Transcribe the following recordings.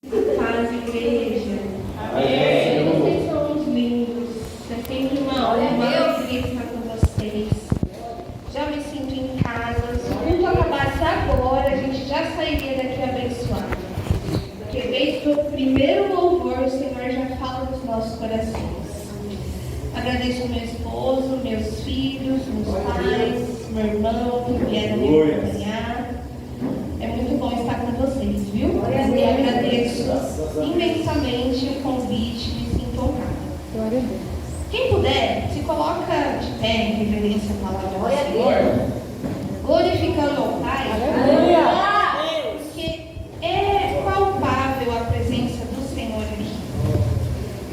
Paz, igreja. Amém. Vocês são uns lindos. É sempre uma alegria estar com vocês. Já me sinto em casa. Se o culto acabasse agora, a gente já sairia daqui abençoado. Porque desde o primeiro louvor, o Senhor já fala dos nossos corações. Agradeço ao meu esposo, meus filhos, meus pais, meu irmão que vieram me acompanhar. É muito bom estar com vocês, viu? E agradeço imensamente o convite, me sinto honrada. Quem puder, se coloca de pé em reverência à palavra do Senhor, glorificando ao Pai, porque é palpável a presença do Senhor aqui.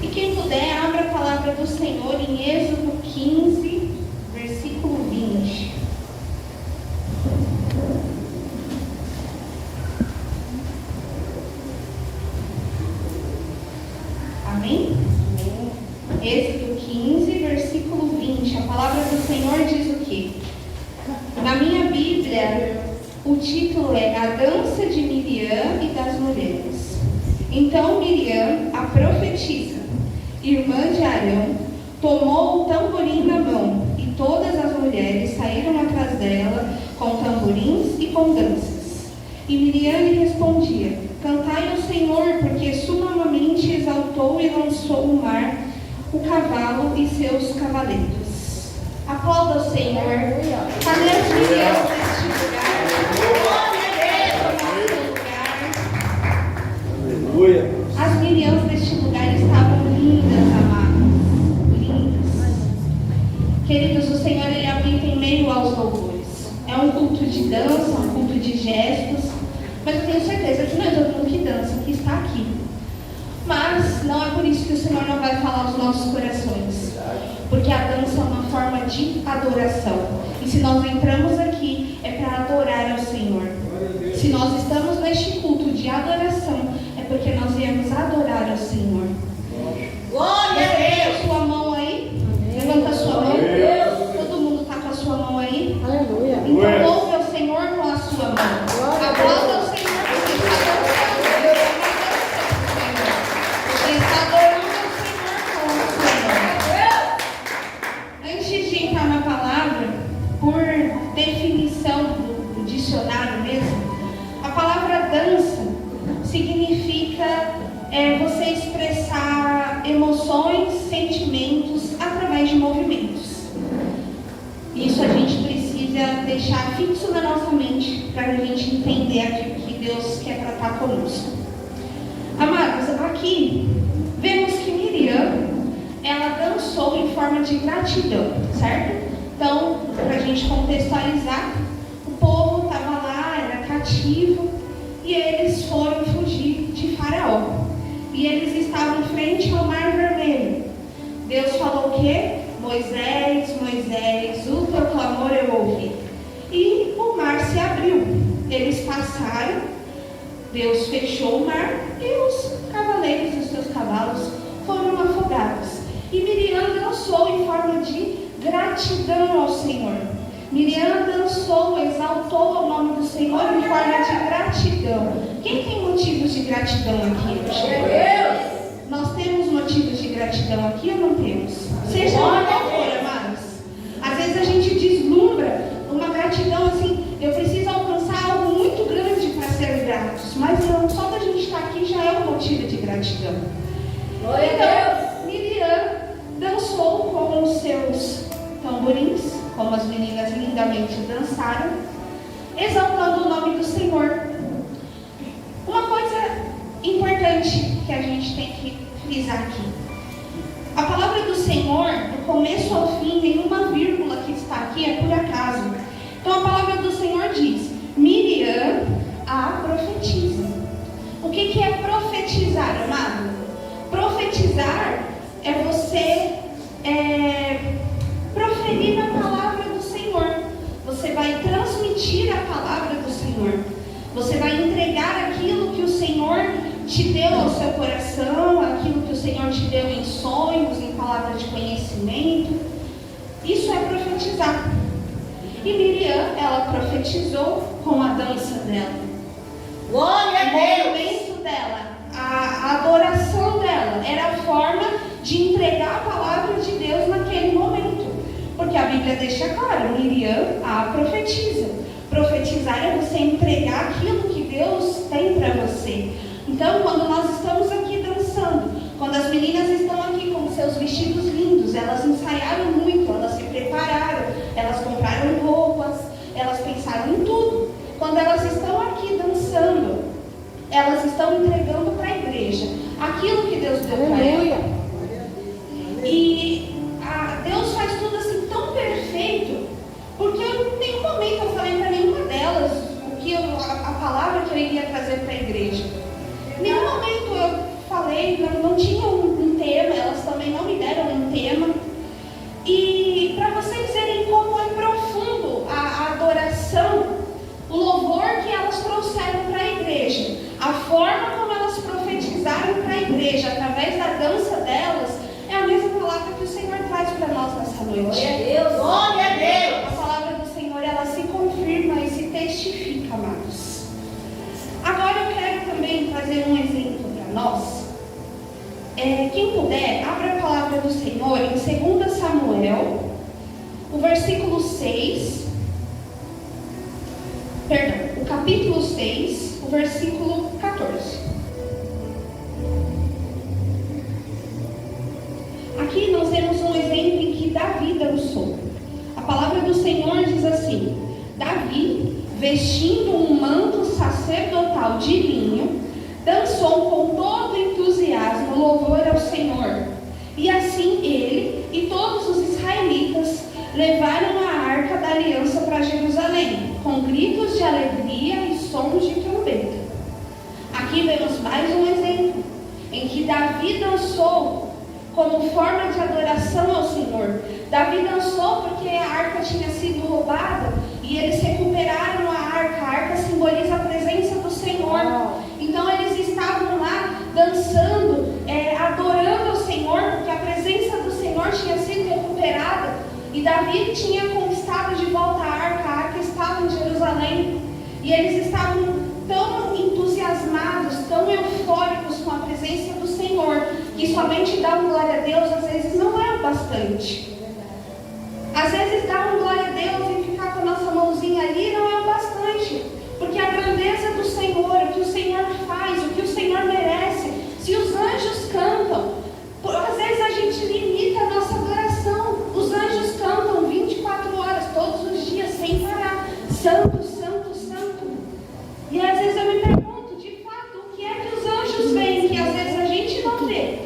E quem puder, abra a palavra do Senhor em Êxodo 15, versículo 20. Amém? Êxodo 15, versículo 20. A palavra do Senhor diz o quê? Na minha Bíblia, o título é A Dança de Miriam e das Mulheres. Então Miriam, a profetisa, irmã de Arão, tomou o tamborim na mão, e todas as mulheres saíram atrás dela com tamborins e com danças. E Miriam lhe respondia: Cantai ao Senhor, porque sumamente exaltou e lançou o mar, o cavalo e seus cavaleiros. Aplauda o Senhor. Cadê as Miriam neste lugar? Aleluia. As Miriam deste lugar estavam lindas, amadas. Lindas. Queridos, o Senhor, Ele habita em meio aos louvores. É um culto de dança, um culto de gestos. Mas eu tenho certeza que não é todo mundo que dança, que está aqui. Mas não é por isso que o Senhor não vai falar aos nossos corações. Porque a dança é uma forma de adoração. E se nós entramos aqui, é para adorar ao Senhor. Se nós estamos neste culto de adoração, é porque nós viemos adorar ao Senhor. Glória a Deus! Sua mão aí. Levanta a sua mão. Todo mundo está com a sua mão aí. Aleluia. Então louve ao Senhor com a sua mão. Aplauda ao Senhor, porque está adorando o Senhor. Antes de entrar na palavra, por definição do dicionário mesmo, a palavra dança significa você expressar emoções, sentimentos através de movimentos. Isso a gente precisa deixar fixo na nossa mente para a gente entender aquilo que Deus quer tratar conosco. Amados, aqui vemos que Miriam, ela dançou em forma de gratidão, certo? Então, para a gente contextualizar, o povo estava lá, era cativo, e eles foram fugir de Faraó. E eles estavam em frente ao Mar Vermelho. Deus falou o quê? Moisés, Moisés, o teu clamor eu ouvi. E o mar se abriu. Eles passaram, Deus fechou o mar e os cavaleiros e os seus cavalos foram afogados. E Miriam dançou em forma de gratidão ao Senhor. Miriam dançou, exaltou o nome do Senhor em forma de gratidão. Quem tem motivos de gratidão aqui? Nós temos motivos de gratidão aqui ou não temos? Seja qual for, amados. Às vezes a gente deslumbra uma gratidão assim, eu preciso alcançar algo muito grande para ser gratos. Mas não, só da gente estar aqui já é um motivo de gratidão. Então, Miriam dançou com os seus tamborins, como as meninas lindamente dançaram, exaltando o nome do Senhor. Uma coisa importante que a gente tem que frisar aqui. A palavra do Senhor, do começo ao fim, nenhuma vírgula que está aqui é por acaso. Então a palavra do Senhor diz: Miriam, a profetisa. O que é profetizar, amado? Profetizar é você proferir a palavra do Senhor. Você vai transmitir a palavra do Senhor. Você vai entregar aquilo que o Senhor te deu ao seu coração, aquilo que o Senhor te deu em sonhos, em palavras de conhecimento. Isso é profetizar. E Miriam, ela profetizou com a dança dela. Glória a Deus! O movimento dela, a Bíblia deixa claro, Miriam a profetiza. Profetizar é você entregar aquilo que Deus tem para você. Então, quando nós estamos aqui dançando, quando as meninas estão aqui com seus vestidos lindos, elas ensaiaram muito, elas se prepararam, elas compraram roupas, elas pensaram em tudo. Quando elas estão aqui dançando, elas estão entregando para a igreja aquilo que Deus deu para elas. E Deus faz tudo assim tão perfeito, porque em nenhum momento eu falei para nenhuma delas a palavra que eu iria trazer para a igreja. Em nenhum momento eu falei, não tinha um tema, elas também não me deram um tema. E para vocês verem como é profundo a adoração, o louvor que elas trouxeram para a igreja, a forma como elas profetizaram para a igreja, através da dança delas, é a mesma palavra que o Senhor traz para nós nessa noite. Glória a Deus! Glória a Deus! A palavra do Senhor, ela se confirma e se testifica, amados. Agora eu quero também trazer um exemplo para nós. Quem puder, abra a palavra do Senhor em 2 Samuel, o versículo 6. Perdão, o capítulo 6, o versículo 14. Aqui nós vemos um exemplo em que Davi dançou. A palavra do Senhor diz assim: Davi, vestindo um manto sacerdotal de linho, dançou com todo entusiasmo louvor ao Senhor. E assim ele e todos os israelitas levaram a arca da aliança para Jerusalém, com gritos de alegria e sons de trombeta. Aqui vemos mais um exemplo em que Davi dançou como forma de adoração ao Senhor. Davi dançou porque a arca tinha sido roubada e eles recuperaram a arca. A arca simboliza a presença do Senhor. Então eles estavam lá dançando, adorando ao Senhor, porque a presença do Senhor tinha sido recuperada e Davi tinha conquistado de volta a arca estava em Jerusalém. E eles estavam tão entusiasmados, tão eufóricos com a presença do Senhor, que somente dar um glória a Deus às vezes não é o bastante. Às vezes dar um glória a Deus e ficar com a nossa mãozinha ali não é o bastante, porque a grandeza do Senhor, o que o Senhor faz, o que o Senhor merece, se os anjos cantam, às vezes a gente limita a nossa adoração. Os anjos cantam 24 horas, todos os dias, sem parar. Santo, santo, santo. E às vezes eu me pergunto, de fato, o que é que os anjos veem que às vezes a gente não vê?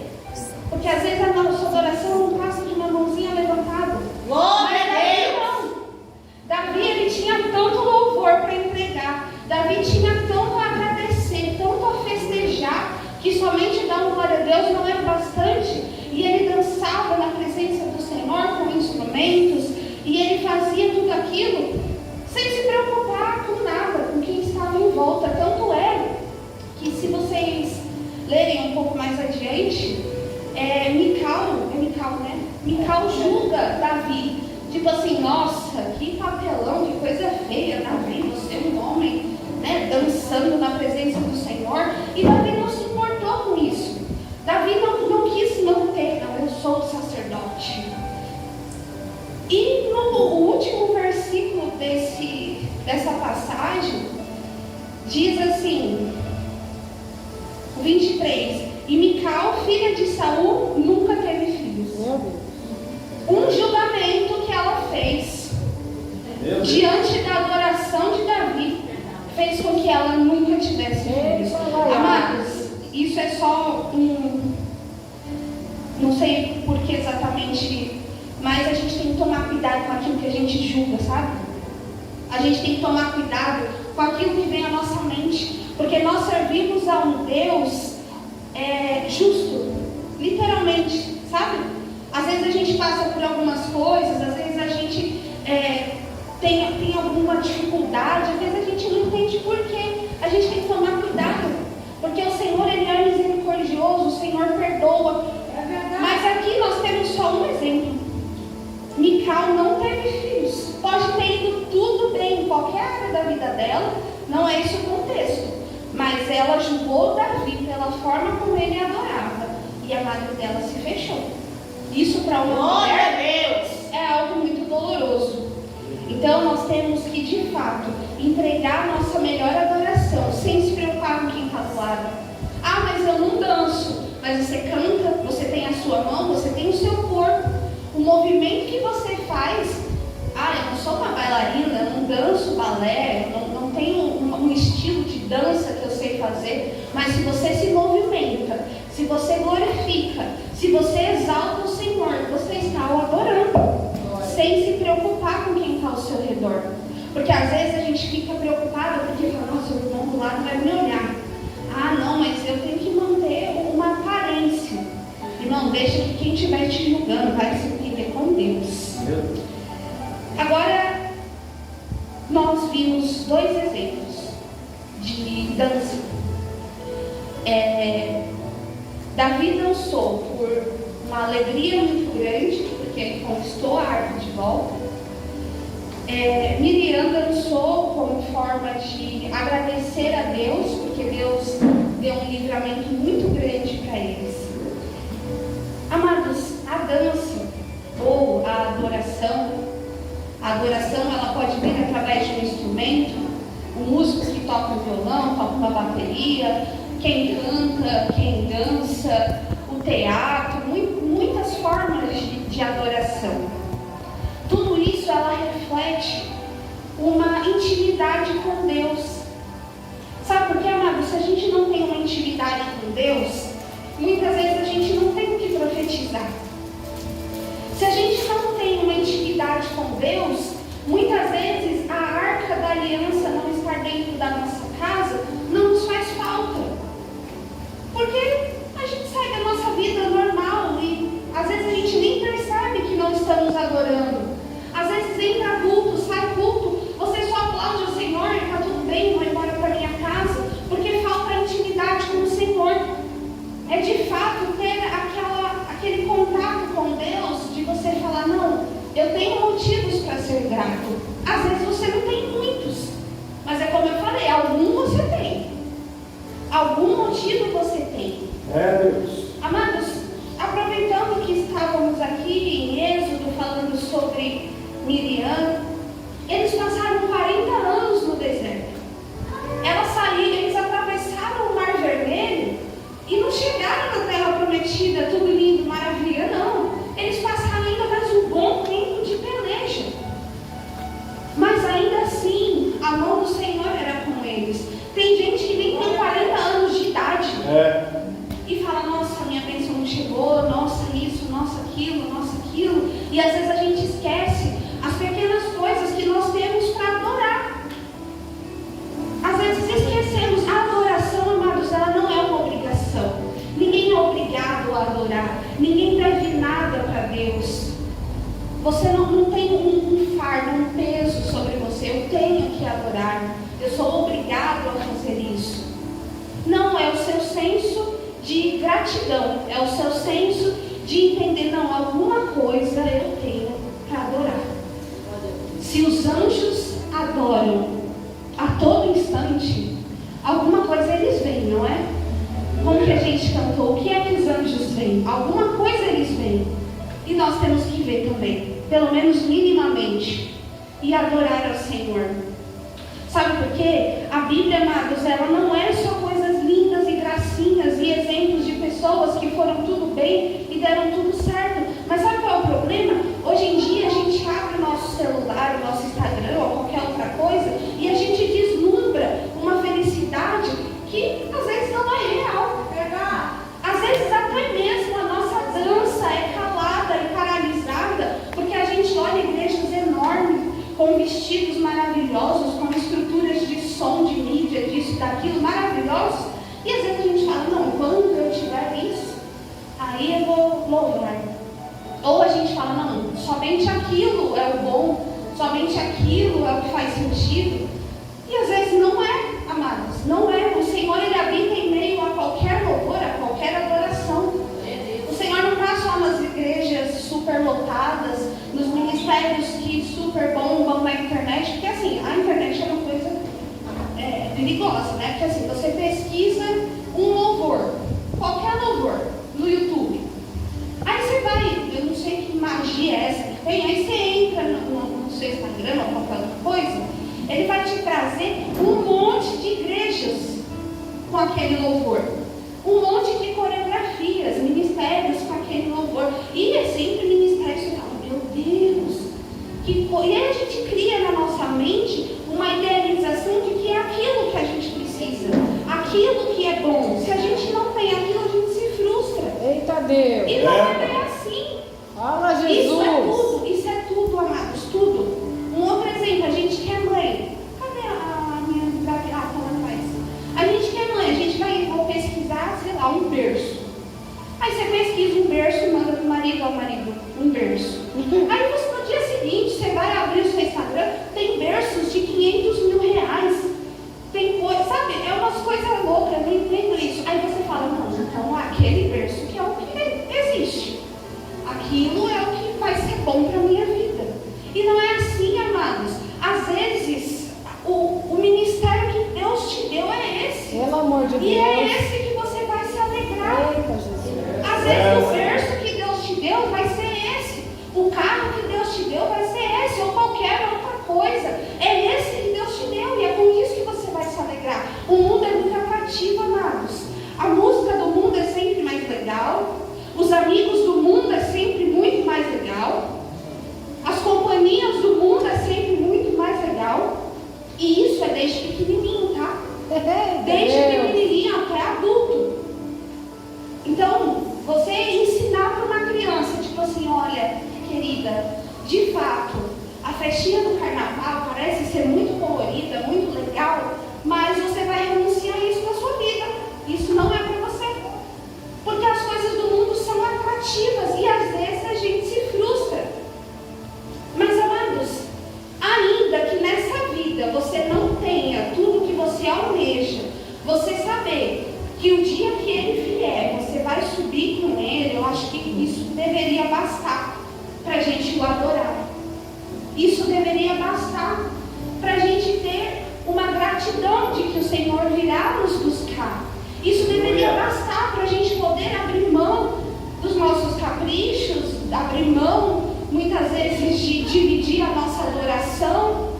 Porque às vezes a nossa adoração não passa de uma mãozinha levantada. Glória a Deus! Não. Davi, ele tinha tanto louvor para entregar. Davi tinha tanto a agradecer, tanto a festejar, que somente dar um glória a Deus não era bastante. E ele dançava na presença do Senhor com instrumentos. E ele fazia tudo aquilo sem se preocupar com nada, com quem estava em volta. Tanto é que, se vocês lerem um pouco mais adiante, Mical julga Davi, tipo assim: nossa, que papelão, que coisa feia, Davi, você é um homem, né, dançando na presença do Senhor. E Davi não se importou com isso. Davi não quis manter, não, eu sou sacerdote. E no último versículo dessa passagem, diz assim, o 23: e Mical, filha de Saul, nunca teve filhos. Um julgamento que ela fez diante da adoração de Davi fez com que ela nunca tivesse filhos. Amados, isso é só não sei por que exatamente, mas a gente tem que tomar cuidado com aquilo que a gente julga, sabe? A gente tem que tomar cuidado com aquilo que vem à nossa mente, porque nós servimos a um Deus justo, literalmente, sabe? Às vezes a gente passa por algumas coisas, às vezes a gente tem alguma dificuldade, às vezes a gente não entende por quê. A gente tem que tomar cuidado, porque o Senhor, ele é misericordioso, o Senhor perdoa. Mas aqui nós temos só um exemplo. Mical não teve filhos. Pode ter ido tudo bem em qualquer área da vida dela, não é esse o contexto. Mas ela julgou Davi pela forma como ele adorava, e a madre dela se fechou. Isso para uma mulher é algo muito doloroso. Então nós temos que, de fato, entregar a nossa melhor adoração, sem se preocupar com quem está do lado. Ah, mas eu não danço. Mas você canta, você tem a sua mão, você tem o seu corpo. O movimento que você faz. Ah, eu não sou uma bailarina, eu não danço balé, eu não tenho um estilo de dança que eu sei fazer. Mas se você se movimenta, se você glorifica, se você exalta o Senhor, você está o adorando. Sem se preocupar com quem está ao seu redor. Porque às vezes a gente fica preocupado porque fala, nossa, o irmão do lado vai me olhar. Ah, não, mas eu tenho que manter uma aparência. E não, deixa que quem estiver te julgando vai se entender com Deus. Agora, nós vimos 2 exemplos de dança. Davi dançou por uma alegria muito grande, porque ele conquistou a arca de volta. Miriam dançou como forma de agradecer a Deus, porque Deus deu um livramento muito grande para eles. Amados, a dança ou a adoração ela pode vir através de um instrumento, músicos que tocam violão, tocam uma bateria, quem canta, quem dança, o teatro, muitas formas de adoração. Tudo isso ela reflete uma intimidade com Deus. Sabe por quê, amado? Se a gente não tem uma intimidade com Deus, muitas vezes a gente não tem o que profetizar. Se a gente não tem uma intimidade com Deus, muitas vezes a arca da aliança não estar dentro da nossa casa não nos faz falta. Porque a gente sai da nossa vida normal e às vezes a gente nem percebe que não estamos adorando. Às vezes entra culto, sai culto, você só aplaude o Senhor e está tudo bem, vou embora para minha casa, porque falta intimidade com o Senhor. É de fato ter aquele contato com Deus, de você falar, não, eu tenho motivos para ser grato. Às vezes você não tem muitos, mas é como eu falei, algum você tem. Algum motivo você tem. Deus. Amados, aproveitando que estávamos aqui em Êxodo falando sobre Miriam, eles passaram 40 anos no deserto. Eles atravessaram o Mar Vermelho e não chegaram na Terra Prometida, tudo lindo, maravilha, não. Eles passaram ainda mais um bom tempo de peleja. Mas ainda assim, a mão do Senhor era com eles. Tem gente que nem tem 40 anos de idade. E fala, nossa, minha bênção não chegou, nossa isso, nossa aquilo. E às vezes a gente esquece as pequenas coisas que nós temos para adorar. Às vezes esquecemos. A adoração, amados, ela não é uma obrigação. Ninguém é obrigado a adorar. Ninguém deve nada para Deus. Você não tem um fardo, um peso sobre você. Eu tenho que adorar. Eu sou obrigado a fazer isso. Não, é o seu senso de gratidão. É o seu senso de entender, não, alguma coisa eu tenho para adorar. Se os anjos adoram a todo instante, alguma coisa eles veem, não é? Como que a gente cantou? O que é que os anjos veem? Alguma coisa eles veem. E nós temos que ver também, pelo menos minimamente, e adorar ao Senhor. Sabe por quê? A Bíblia, amados, ela não é só coisas lindas e gracinhas e exemplos de pessoas que foram tudo bem e deram tudo certo. Mas sabe qual é o problema? Hoje em dia a gente abre o nosso celular, o nosso Instagram ou qualquer outra coisa e a gente deslumbra uma felicidade que às vezes não é real. Às vezes até mesmo a nossa dança é calada e paralisada porque a gente olha igrejas enormes com vestidos maravilhosos, com estruturas de som, de mídia, disso, daquilo, maravilhosos. E às vezes a gente fala, não, quando eu tiver isso, aí eu vou louvar. Ou a gente fala, não, somente aquilo é o bom, somente aquilo é o que faz sentido. E às vezes não é, amados, não é. O Senhor, Ele habita em meio a qualquer louvor, a qualquer adoração. O Senhor não está só nas igrejas super lotadas, nos ministérios que super bombam na internet, porque assim, a internet é uma coisa perigosa, né? Porque assim, você pesquisa um louvor, qualquer louvor, no YouTube. Aí você vai, eu não sei que magia é essa que tem, aí você entra no seu Instagram ou qualquer aquele louvor. Um monte de coreografias, ministérios com aquele louvor. E é sempre ministérios que falam, meu Deus, que coisa. E aí a gente cria na nossa mente uma idealização de que é aquilo que a gente precisa, aquilo que é bom. Se a gente não tem aquilo, a gente se frustra. Eita Deus! E não é bem assim. Fala, Jesus! Isso é tudo, amados, tudo. Um outro exemplo, a gente quer mãe. Cadê a minha amiga? Ah, tá lá atrás. A gente quer mãe, a gente vou pesquisar, sei lá, um berço. Aí você pesquisa um berço e manda pro marido, ao marido, um berço. Aí você, no dia seguinte, você vai abrir o seu Instagram, tem berços de 500 mil reais. Tem coisa, sabe? É umas coisas loucas, eu não entendo isso. Aí você fala, não, então aquele berço que é o que existe. Aquilo é o que vai ser bom para a minha vida. E não é assim, amados. Às vezes, o ministério que Deus te deu é esse. Pelo amor de Deus. E é esse que você vai se alegrar. Eita, Jesus. Às vezes o berço que Deus te deu vai ser esse. O carro que Deus te deu vai ser esse. Ou qualquer outra coisa. É esse que Deus te deu. E é com isso que você vai se alegrar. O mundo é muito atrativo, amados. A música do mundo é sempre mais legal. Os amigos do mundo é sempre muito mais legal. As companhias do mundo é sempre muito mais legal. E isso é desde pequenininho, tá? Desde pequenininho até adulto. Então, você ensinar para uma criança, tipo assim, olha, querida, de fato, a festinha do carnaval parece ser muito colorida, muito legal, mas você vai renunciar a isso na sua vida. Isso não é para você. Porque as coisas do mundo são atrativas e às vezes a gente se frustra. Mas, amados, ainda que nessa vida você não tenha tudo que você almeja, você saber que o dia que ele vier, você vai subir com ele, eu acho que isso deveria bastar para a gente o adorar. Isso deveria bastar para a gente ter uma gratidão de que o Senhor virá nos buscar. Isso deveria bastar para a gente poder abrir mão dos nossos caprichos, abrir mão, muitas vezes, de dividir a nossa adoração.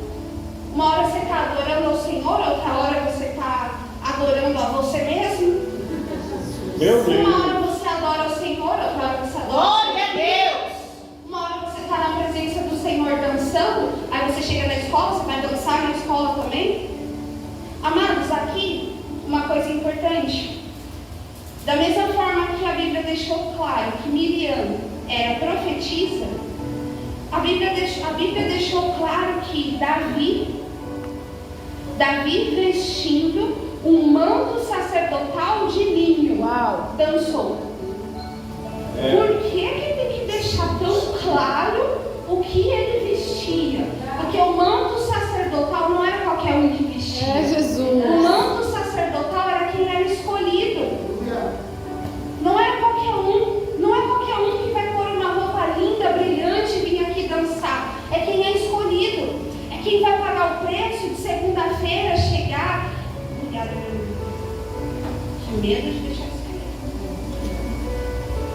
Uma hora você está adorando ao Senhor, outra hora você está adorando a você mesmo. Meu Deus. Uma hora você adora ao Senhor, outra hora você adora Glória a Deus. Uma hora você está na presença do Senhor dançando, aí você chega na escola, você vai dançar na escola também. Amados, aqui, uma coisa importante. Da mesma forma que a Bíblia deixou claro que Miriam era profetisa, a Bíblia deixou claro que Davi vestindo um manto sacerdotal de linho, dançou. Por que tem que deixar tão claro o que ele vestia? Porque o manto sacerdotal não era qualquer um que vestia. É Jesus. O manto sacerdotal era quem era escolhido. Não é qualquer um. Não é qualquer um que vai pôr uma roupa linda, brilhante e vir aqui dançar. É quem é escolhido. É quem vai pagar o preço de segunda-feira chegar. Obrigada, meu. Que medo de deixar isso cair.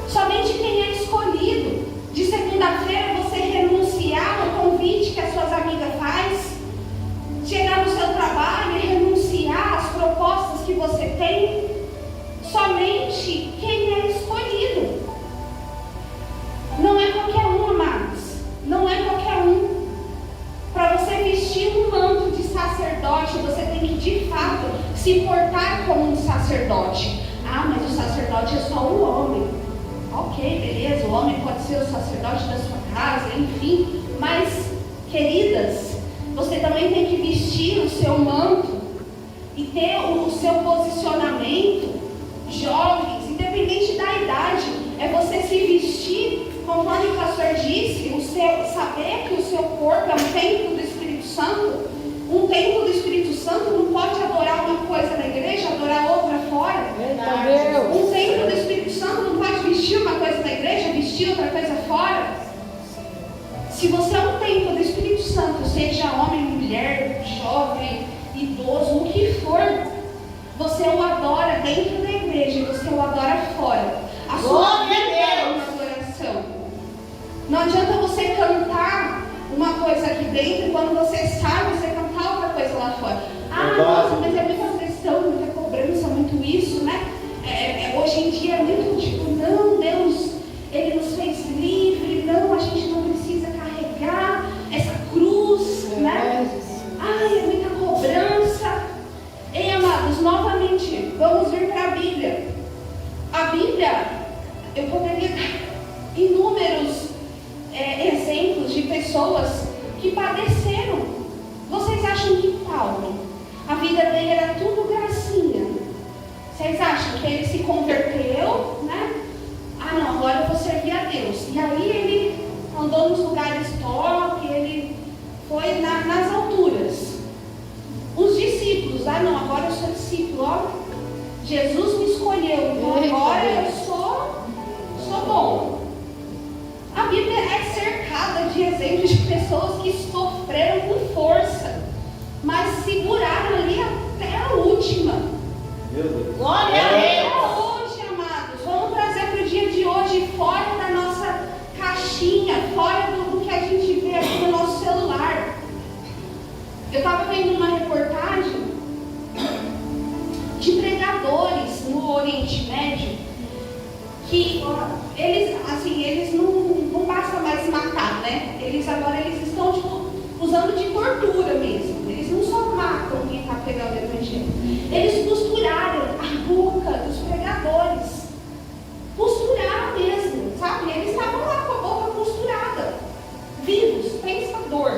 Somente quem é escolhido. De segunda-feira você renunciar ao convite que as suas amigas fazem. Chegar no seu trabalho e renunciar às propostas que você tem. Somente quem é escolhido. Não é qualquer um, amados. Não é qualquer um. Para você vestir um manto de sacerdote, você tem que de fato se portar como um sacerdote. Ah, mas o sacerdote é só o homem. Ok, beleza, o homem pode ser o sacerdote da sua casa, enfim. Mas, queridas, você também tem que vestir o seu manto e ter o seu posicionamento. Jovens, independente da idade, é você se vestir, conforme o pastor disse, saber que o seu corpo é um templo do Espírito Santo. Um templo do Espírito Santo não pode adorar uma coisa na igreja, adorar outra fora. Um templo do Espírito Santo não pode vestir uma coisa na igreja, vestir outra coisa fora. Se você é um templo do Espírito Santo, seja homem, mulher, jovem, idoso, o que for, você o adora dentro da igreja e você o adora fora. A sua vida é uma adoração. Não adianta você cantar uma coisa aqui dentro e quando você sai, você cantar outra coisa lá fora. Ah, nossa, mas é muita pressão, muita cobrança, muito tudo isso, né? Hoje em dia é muito tipo, não, Deus, Ele nos fez livre, não, a gente não precisa carregar essa cruz, né? Ai, é muita cobrança. Ei, amados, novamente, vamos vir para a Bíblia. A Bíblia, eu poderia dar inúmeros exemplos de pessoas que padeceram. Vocês acham que Paulo, a vida dele era tudo gracinha? Vocês acham que ele se converteu, né? Ah, não, agora eu vou servir a Deus. E aí ele andou nos lugares top, ele foi nas alturas. Os discípulos, ah não, agora eu sou discípulo, ó. Jesus me escolheu, então agora eu sou bom. A Bíblia é cercada de exemplos de pessoas que sofreram com força, mas seguraram ali até a última. Glória a Deus. Hoje, amados, vamos trazer para o dia de hoje, fora da nossa caixinha, fora do que a gente vê aqui no nosso celular. Eu estava vendo uma reportagem de pregadores no Oriente Médio que eles não basta mais matar, né? Agora eles estão usando de tortura mesmo. Eles não só matam quem está pregando o Evangelho. Eles costuraram a boca dos pregadores. Costuraram mesmo, sabe? Eles estavam lá com a boca costurada. Vivos, pensador.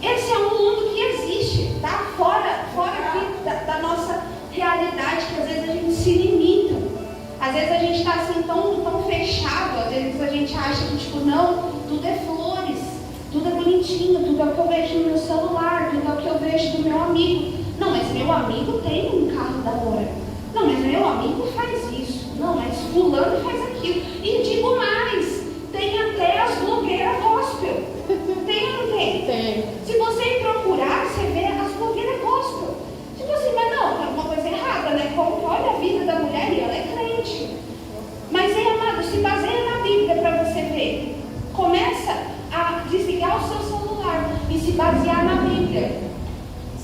Esse é um mundo que existe, tá? Fora aqui da nossa realidade, que às vezes a gente se limita. Às vezes a gente está assim tão fechado, às vezes a gente acha que tipo, não, tudo é flores, tudo é bonitinho, tudo é o que eu vejo no meu celular, tudo é o que eu vejo do meu amigo. Não, mas meu amigo tem um carro da hora. Não, mas meu amigo faz isso. Não, mas fulano faz aquilo. E digo mais, tem até as blogueiras gospel. Tem ou não tem? Tem. Se você procurar, você vê as blogueiras gospel. Tipo assim, mas não, tem alguma coisa errada, né? Como que olha a vida da mulher e ela é crente. Mas, amado, se baseia na Bíblia para você ver. Começa a desligar o seu celular e se basear na Bíblia,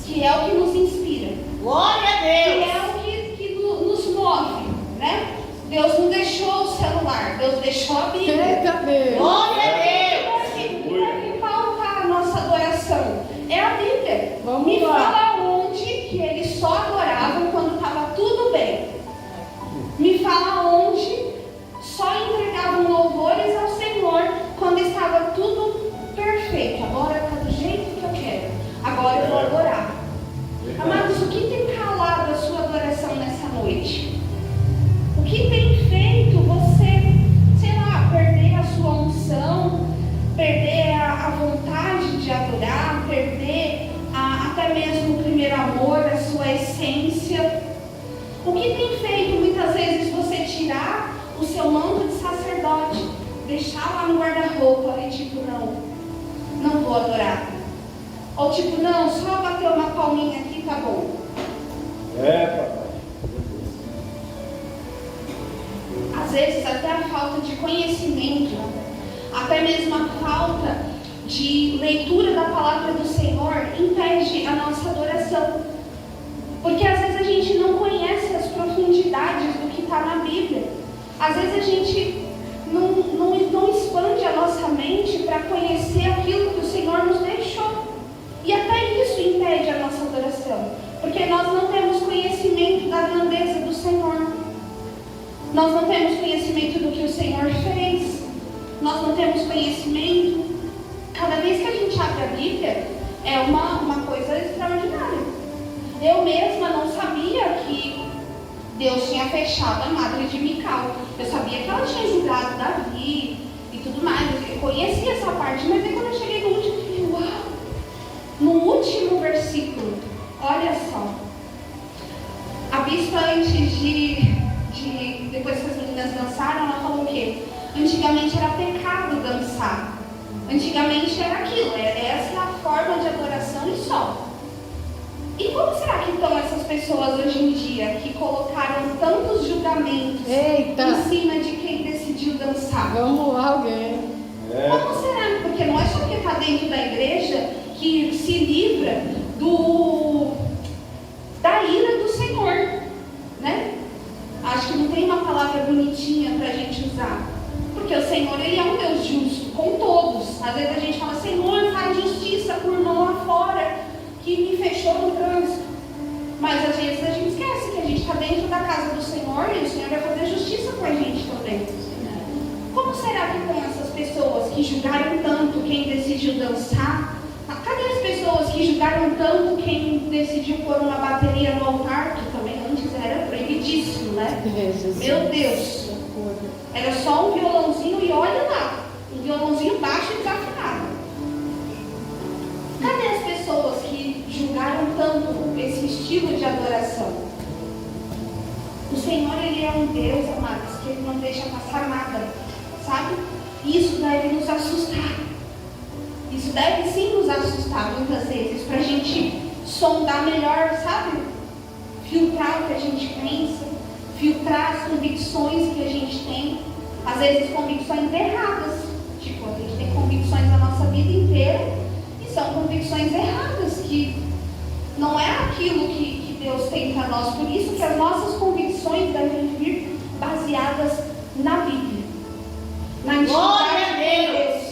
que é o que nos inspira. Glória a Que Deus. é o que nos move, né? Deus não deixou o celular, Deus deixou a Bíblia. Eita Deus. Glória a Deus. O que deve pautar a nossa adoração é a Bíblia. Vamos Me lá. fala onde que eles só adoravam quando estava tudo bem. Me fala onde só entregavam louvores ao Senhor quando estava tudo perfeito. Agora está do jeito que eu quero. Agora eu vou adorar. Amados, o que tem calado a sua adoração nessa noite? O que tem feito você, sei lá, perder a sua unção, perder a vontade de adorar, perder até mesmo o primeiro amor, a sua essência? O que tem feito muitas vezes você tirar o seu manto de sacerdote, deixar lá no guarda-roupa e tipo, não vou adorar. Ou tipo, não, só bater uma palminha aqui, tá bom. Papai. Às vezes até a falta de conhecimento, até mesmo a falta de leitura da palavra do Senhor impede a nossa adoração. Porque às vezes a gente não conhece as profundidades do que está na Bíblia. Às vezes a gente não expande a nossa mente para conhecer aquilo que o Senhor nos deixou. E até isso impede a nossa adoração. Porque nós não temos conhecimento da grandeza do Senhor. Nós não temos conhecimento do que o Senhor fez. Nós não temos conhecimento. Cada vez que a gente abre a Bíblia, é uma coisa extraordinária. Eu mesma não sabia que Deus tinha fechado a madre de Mical. Eu sabia que ela tinha julgado Davi e tudo mais. Eu conhecia essa parte, mas aí quando eu cheguei no último, eu falei, uau! No último versículo, olha só. A bispa, antes depois que as meninas dançaram, ela falou o quê? Antigamente era pecado dançar. Antigamente era aquilo, essa é a forma de adoração e só. E como será que estão essas pessoas hoje em dia que colocaram tantos julgamentos em cima de quem decidiu dançar? Vamos lá, alguém. Como será? Porque não é só porque está dentro da igreja que se livra da ira do Senhor. palavra bonitinha para a gente usar. Porque o Senhor, Ele é um Deus justo, com todos. Às vezes a gente fala, Senhor, faz justiça por não lá fora, que me fechou no trânsito. Mas às vezes a gente esquece que a gente está dentro da casa do Senhor e o Senhor vai fazer justiça com a gente também. Como será que com essas pessoas que julgaram tanto quem decidiu dançar? Cadê as pessoas que julgaram tanto quem decidiu pôr uma bateria no altar, que também antes era proibidíssimo, né? Meu Deus! Era só um violãozinho e olha lá, um violãozinho baixo e desafinado. Cadê as pessoas que julgaram tanto esse estilo de adoração? O Senhor, Ele é um Deus, amados, que Ele não deixa passar nada, sabe? E isso deve nos assustar. Isso deve sim nos assustar muitas vezes, para a gente sondar melhor, sabe? Filtrar o que a gente pensa, filtrar as convicções que a gente tem, às vezes convicções erradas. Tipo, a gente tem convicções na nossa vida inteira e são convicções erradas, que não é aquilo que Deus tem para nós. Por isso que as nossas convicções devem vir baseadas na Bíblia, na intimidade de Deus.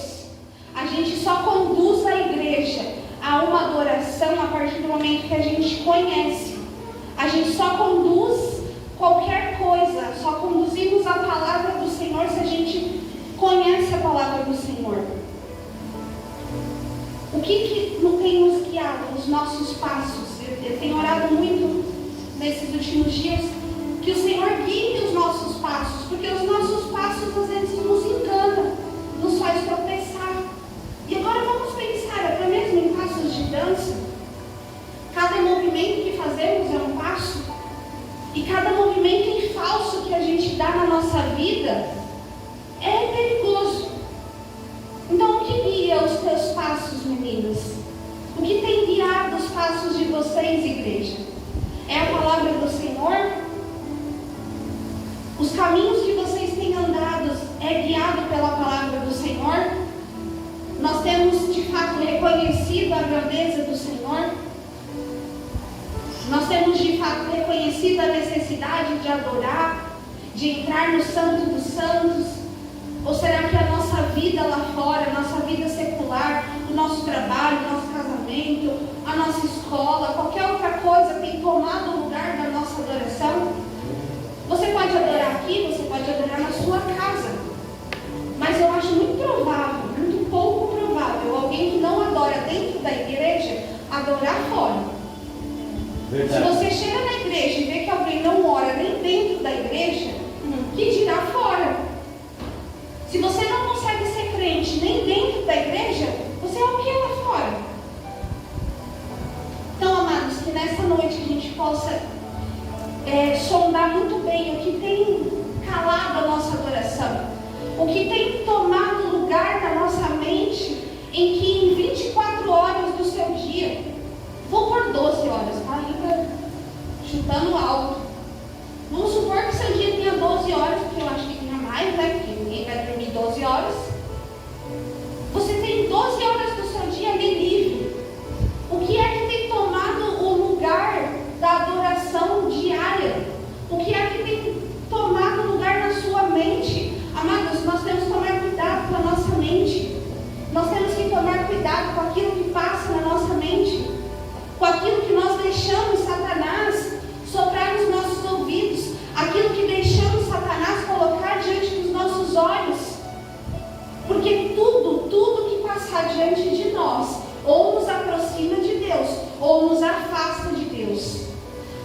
A gente só conduz a igreja a uma adoração a partir do momento que a gente conhece. A gente só conduz qualquer coisa, só conduzimos a palavra do Senhor se a gente conhece a palavra do Senhor. O que não tem nos guiado, os nossos passos? Eu tenho orado muito nesses últimos dias que o Senhor guie os nossos passos, porque os nossos passos às vezes nos enganam, nos faz tropeçar. E agora vamos pensar, até mesmo em passos de dança. Cada movimento que fazemos é um passo. E cada movimento em falso que a gente dá na nossa vida é perigoso. Então, o que guia os teus passos, meninas? O que tem guiado os passos de vocês, igreja? É a palavra do Senhor? Os caminhos que vocês têm andado é guiado pela palavra do Senhor? Nós temos de fato reconhecido a grandeza do Senhor? Nós temos de fato reconhecido a necessidade de adorar, de entrar no Santo dos Santos? Ou será que a nossa vida lá fora, a nossa vida secular, o nosso trabalho, o nosso casamento, a nossa escola, qualquer outra coisa tem tomado o lugar da nossa adoração? Você pode adorar aqui, você pode adorar na sua casa. Mas eu acho muito provável, muito pouco provável, alguém que não adora dentro da igreja, adorar fora. Verdade. Se você chega na igreja e vê que alguém não ora nem dentro da igreja, que dirá fora? Se você não consegue ser crente nem dentro da igreja, você é o que lá fora? Então, amados, que nessa noite a gente possa sondar muito bem o que tem calado a nossa adoração, o que tem tomado lugar na nossa mente, em que em 24 horas do seu dia, vou por 12 horas, tá? Ainda chutando alto. Vamos supor que seu dia tenha 12 horas, porque eu acho que tenha mais, né? Porque ninguém vai dormir 12 horas. Você tem 12 horas do seu dia ali livre. O que é que tem tomado o lugar da adoração diária? O que é que tem tomado o lugar na sua mente? Amados, nós temos que tomar cuidado com a nossa mente. Nós temos que tomar cuidado com aquilo que passa na nossa mente, com aquilo que nós deixamos Satanás soprar nos nossos ouvidos, aquilo que deixamos Satanás colocar diante dos nossos olhos. Porque tudo que passar diante de nós, ou nos aproxima de Deus, ou nos afasta de Deus.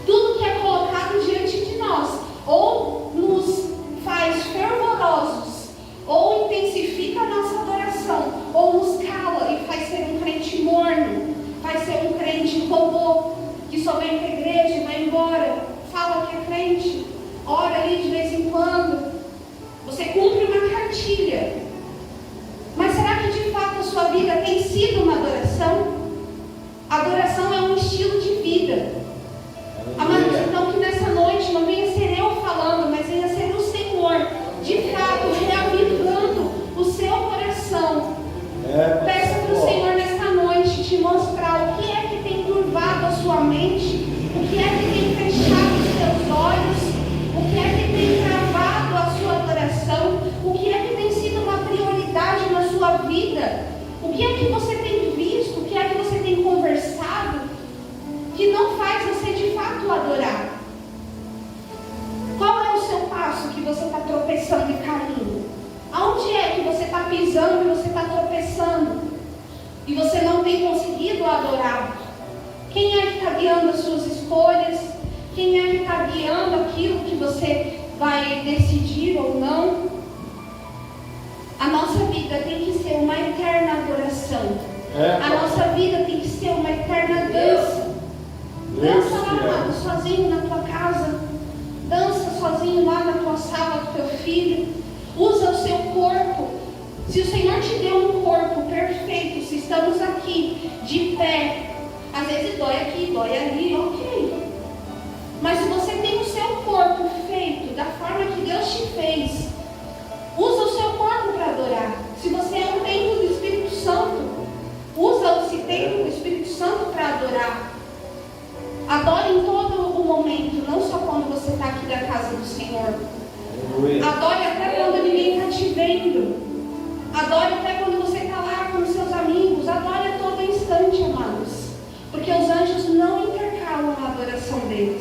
Tudo que é colocado diante de nós, ou nos faz fervorosos, ou intensifica a nossa adoração, ou nos cala e faz ser um crente morno, faz ser um crente robô, que só vem para a igreja e vai embora, fala que é crente, ora ali de vez em quando, você cumpre uma cartilha. Mas será que de fato a sua vida tem sido uma adoração? Adoração é um estilo de vida. Amados, então que nessa noite não venha ser eu falando, mas venha ser o Senhor, de fato, reavivando o seu coração. Peça para o Senhor nessa noite te mostrar o que é que tem curvado a sua mente, o que é que tem fechado os teus olhos, o que é que tem travado O que é que você tem visto? O que é que você tem conversado que não faz você de fato adorar? Qual é o seu passo que você está tropeçando e caindo? Aonde é que você está pisando e você está tropeçando? E você não tem conseguido adorar? Quem é que está guiando as suas escolhas? Quem é que está guiando aquilo que você vai decidir ou não? A nossa vida tem que ser uma eterna adoração. A nossa vida tem que ser uma eterna dança. Dança lá, amado, sozinho na tua casa. Dança sozinho lá na tua sala com teu filho. Usa o seu corpo. Se o Senhor te deu um corpo perfeito, se estamos aqui de pé, às vezes dói aqui, dói ali, ok. Mas se você tem o seu corpo feito da forma que Deus te fez, usa o seu corpo para adorar. Se você é um templo do Espírito Santo, usa esse templo do Espírito Santo para adorar. Adore em todo o momento, não só quando você está aqui da casa do Senhor. Adore até quando ninguém está te vendo. Adore até quando você está lá com os seus amigos. Adore a todo instante, amados. Porque os anjos não intercalam a adoração deles.